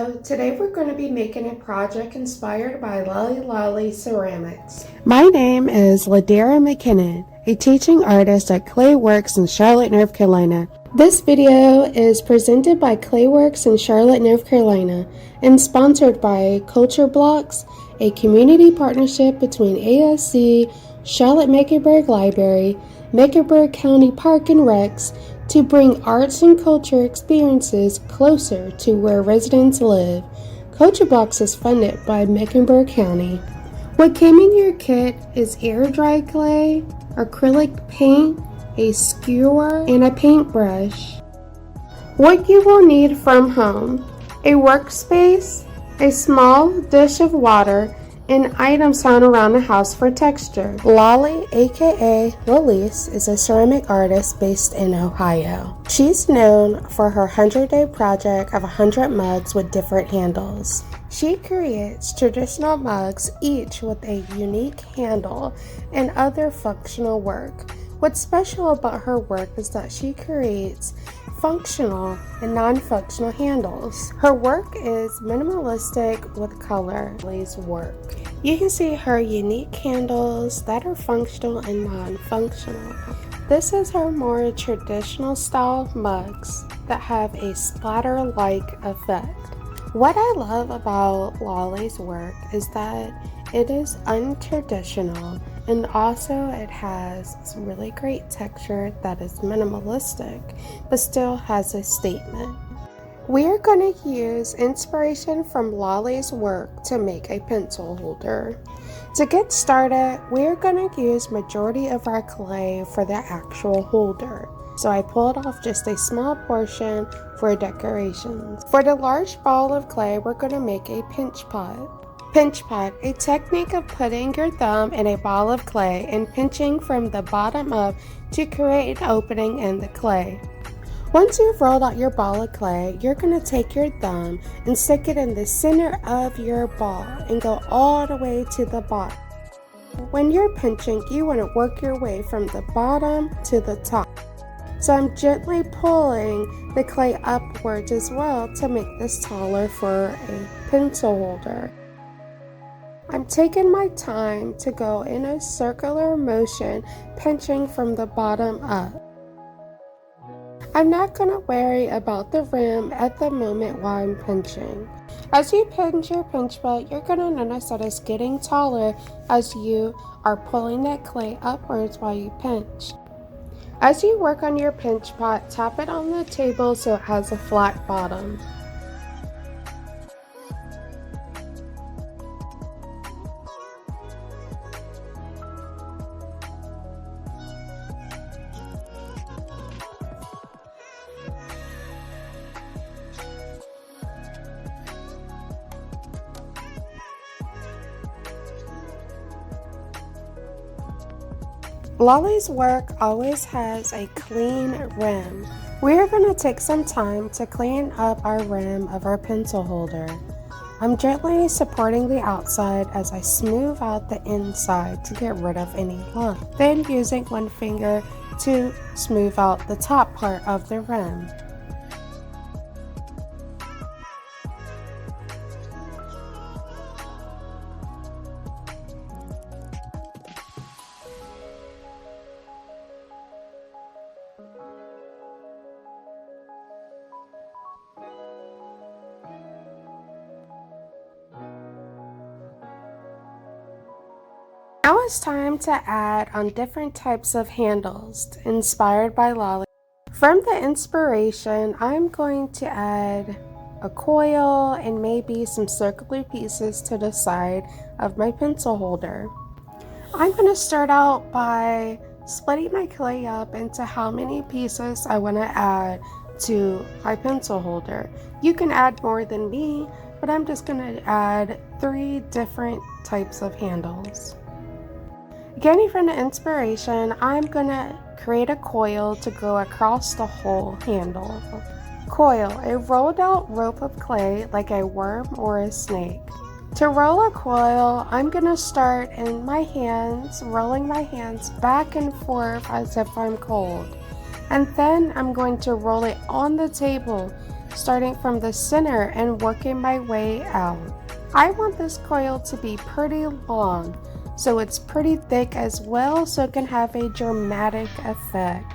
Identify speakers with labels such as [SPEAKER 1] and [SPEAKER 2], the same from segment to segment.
[SPEAKER 1] Hello, today we're going to be making a project inspired by Lolly Ceramics. My name is Ladera McKinnon, a teaching artist at Clayworks in Charlotte, North Carolina. This video is presented by Clayworks in Charlotte, North Carolina, and sponsored by Culture Blocks, a community partnership between ASC, Charlotte Mecklenburg Library, Mecklenburg County Park and Recs, to bring arts and culture experiences closer to where residents live. Culture Blocks is funded by Mecklenburg County. What came in your kit is air-dried clay, acrylic paint, a skewer, and a paintbrush. What you will need from home: a workspace, a small dish of water, and items found around the house for texture. Lolly, aka Lalise, is a ceramic artist based in Ohio. She's known for her 100-day project of 100 mugs with different handles. She creates traditional mugs, each with a unique handle and other functional work. What's special about her work is that she creates functional and non-functional handles. Her work is minimalistic with color. Lily's work. You can see her unique handles that are functional and non-functional. This is her more traditional style mugs that have a splatter-like effect. What I love about Lolly's work is that it is untraditional, and also it has some really great texture that is minimalistic but still has a statement. We are going to use inspiration from Lolly's work to make a pencil holder. To get started, we are going to use majority of our clay for the actual holder. So I pulled off just a small portion for decorations. For the large ball of clay, we're going to make a pinch pot. Pinch pot, a technique of putting your thumb in a ball of clay and pinching from the bottom up to create an opening in the clay. Once you've rolled out your ball of clay, you're going to take your thumb and stick it in the center of your ball and go all the way to the bottom. When you're pinching, you want to work your way from the bottom to the top. So I'm gently pulling the clay upwards as well to make this taller for a pencil holder. I'm taking my time to go in a circular motion, pinching from the bottom up. I'm not going to worry about the rim at the moment while I'm pinching. As you pinch your pinch pot, you're going to notice that it's getting taller as you are pulling that clay upwards while you pinch. As you work on your pinch pot, tap it on the table so it has a flat bottom. Lolly's work always has a clean rim. We are going to take some time to clean up our rim of our pencil holder. I'm gently supporting the outside as I smooth out the inside to get rid of any lump. Then using one finger to smooth out the top part of the rim. Now it's time to add on different types of handles inspired by Lolly. From the inspiration, I'm going to add a coil and maybe some circular pieces to the side of my pencil holder. I'm going to start out by splitting my clay up into how many pieces I want to add to my pencil holder. You can add more than me, but I'm just going to add 3 different types of handles. Getting from the inspiration, I'm going to create a coil to go across the whole handle. Coil, a rolled out rope of clay like a worm or a snake. To roll a coil, I'm going to start in my hands, rolling my hands back and forth as if I'm cold. And then I'm going to roll it on the table starting from the center and working my way out. I want this coil to be pretty long, so it's pretty thick as well, so it can have a dramatic effect.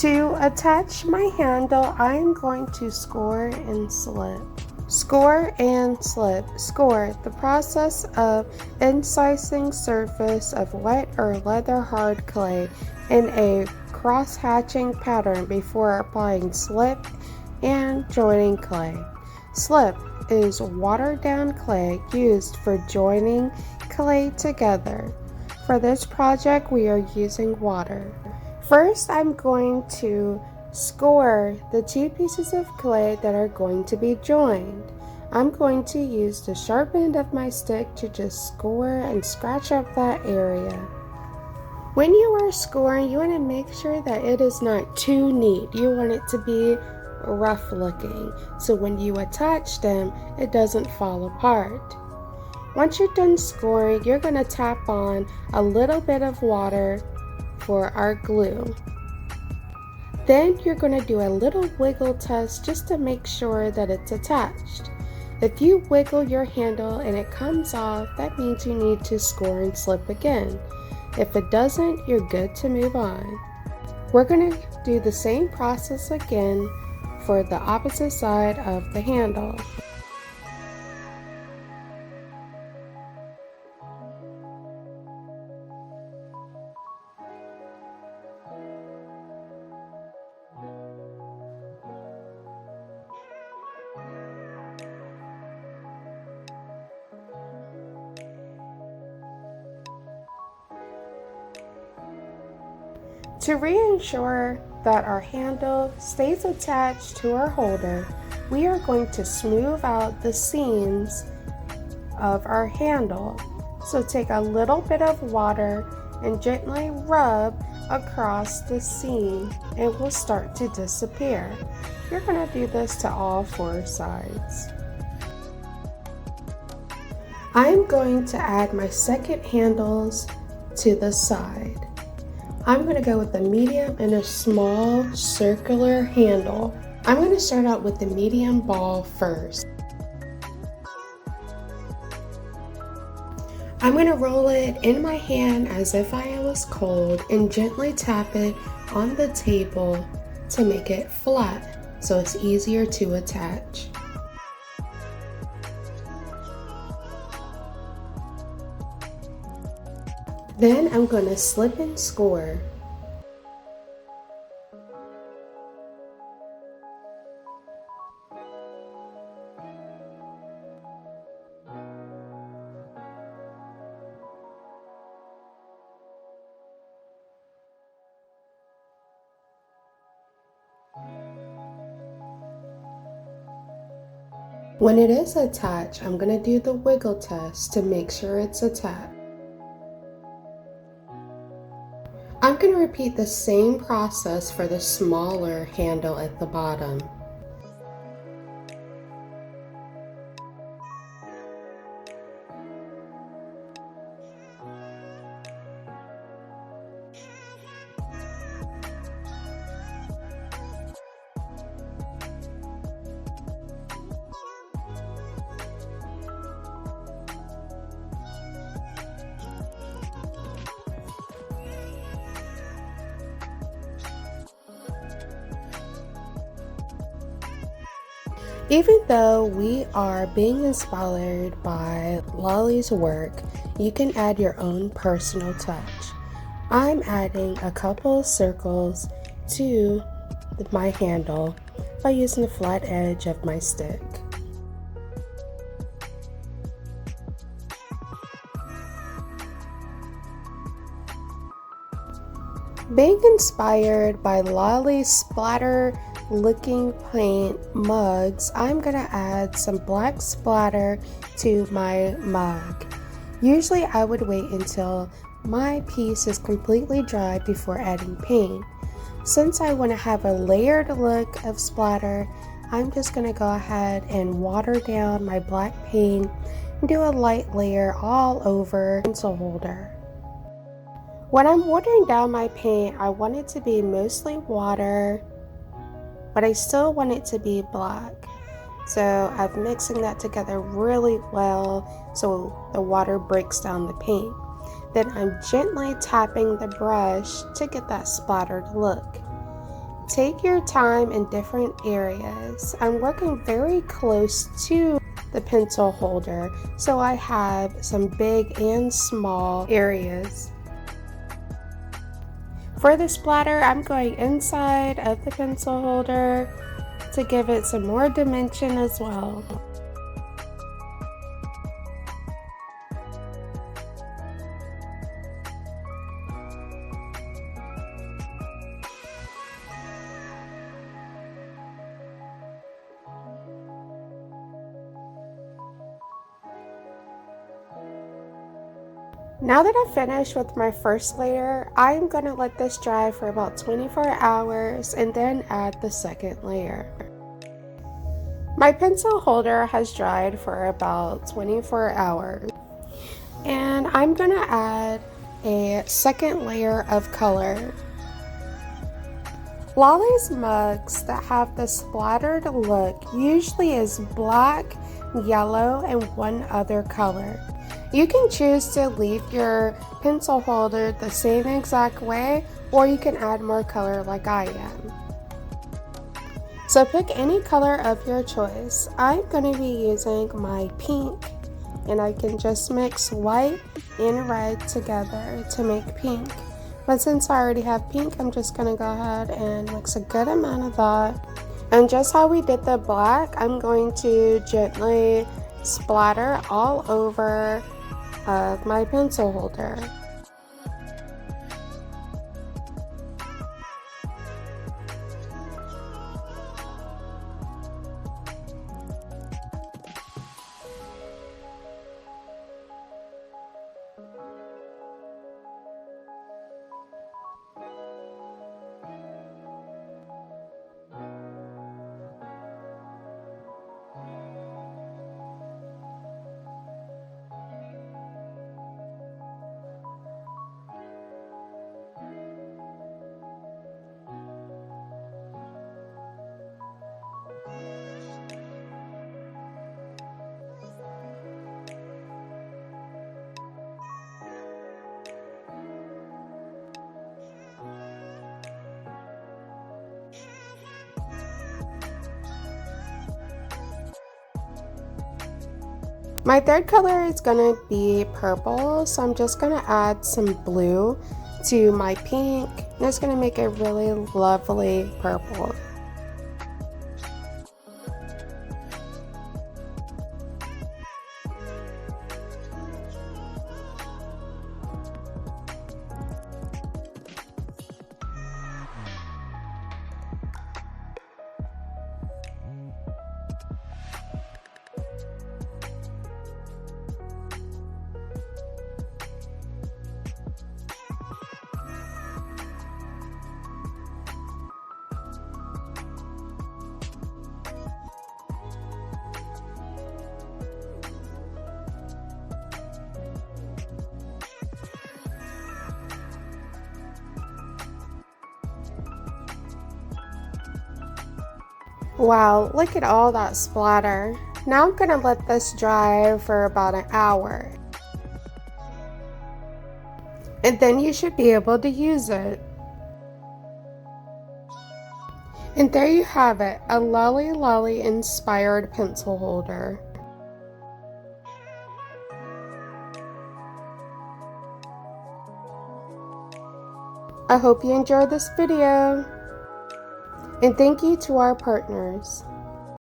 [SPEAKER 1] To attach my handle, I am going to score and slip. Score and slip. Score, the process of incising surface of wet or leather hard clay in a cross-hatching pattern before applying slip and joining clay. Slip is watered down clay used for joining clay together. For this project, we are using water. First, I'm going to score the two pieces of clay that are going to be joined. I'm going to use the sharp end of my stick to just score and scratch up that area. When you are scoring, you want to make sure that it is not too neat. You want it to be rough looking, so when you attach them, it doesn't fall apart. Once you're done scoring, you're going to tap on a little bit of water for our glue. Then you're going to do a little wiggle test just to make sure that it's attached. If you wiggle your handle and it comes off, that means you need to score and slip again. If it doesn't, you're good to move on. We're going to do the same process again for the opposite side of the handle. To reassure that our handle stays attached to our holder, we are going to smooth out the seams of our handle. So take a little bit of water and gently rub across the seam and it will start to disappear. You're going to do this to all four sides. I'm going to add my second handles to the side. I'm going to go with a medium and a small circular handle. I'm going to start out with the medium ball first. I'm going to roll it in my hand as if I was cold and gently tap it on the table to make it flat so it's easier to attach. Then I'm going to slip and score. When it is attached, I'm going to do the wiggle test to make sure it's attached. I'm going to repeat the same process for the smaller handle at the bottom. Even though we are being inspired by Lolly's work, you can add your own personal touch. I'm adding a couple of circles to my handle by using the flat edge of my stick. Being inspired by Lolly's splatter looking paint mugs, I'm gonna add some black splatter to my mug. Usually I would wait until my piece is completely dry before adding paint. Since I want to have a layered look of splatter, I'm just going to go ahead and water down my black paint and do a light layer all over the pencil holder. When I'm watering down my paint, I want it to be mostly water, but I still want it to be black. So I'm mixing that together really well so the water breaks down the paint. Then I'm gently tapping the brush to get that splattered look. Take your time in different areas. I'm working very close to the pencil holder, so I have some big and small areas. For the splatter, I'm going inside of the pencil holder to give it some more dimension as well. Now that I've finished with my first layer, I'm going to let this dry for about 24 hours and then add the second layer. My pencil holder has dried for about 24 hours, and I'm going to add a second layer of color. Lolly's mugs that have the splattered look usually is black, yellow, and one other color. You can choose to leave your pencil holder the same exact way, or you can add more color like I am. So pick any color of your choice. I'm going to be using my pink, and I can just mix white and red together to make pink. But since I already have pink, I'm just going to go ahead and mix a good amount of that. And just how we did the black, I'm going to gently splatter all over my pencil holder. My third color is going to be purple, so I'm just going to add some blue to my pink, and it's going to make a really lovely purple. Wow, look at all that splatter. Now I'm going to let this dry for about an hour. And then you should be able to use it. And there you have it, a Lolly Lolly inspired pencil holder. I hope you enjoyed this video. And thank you to our partners.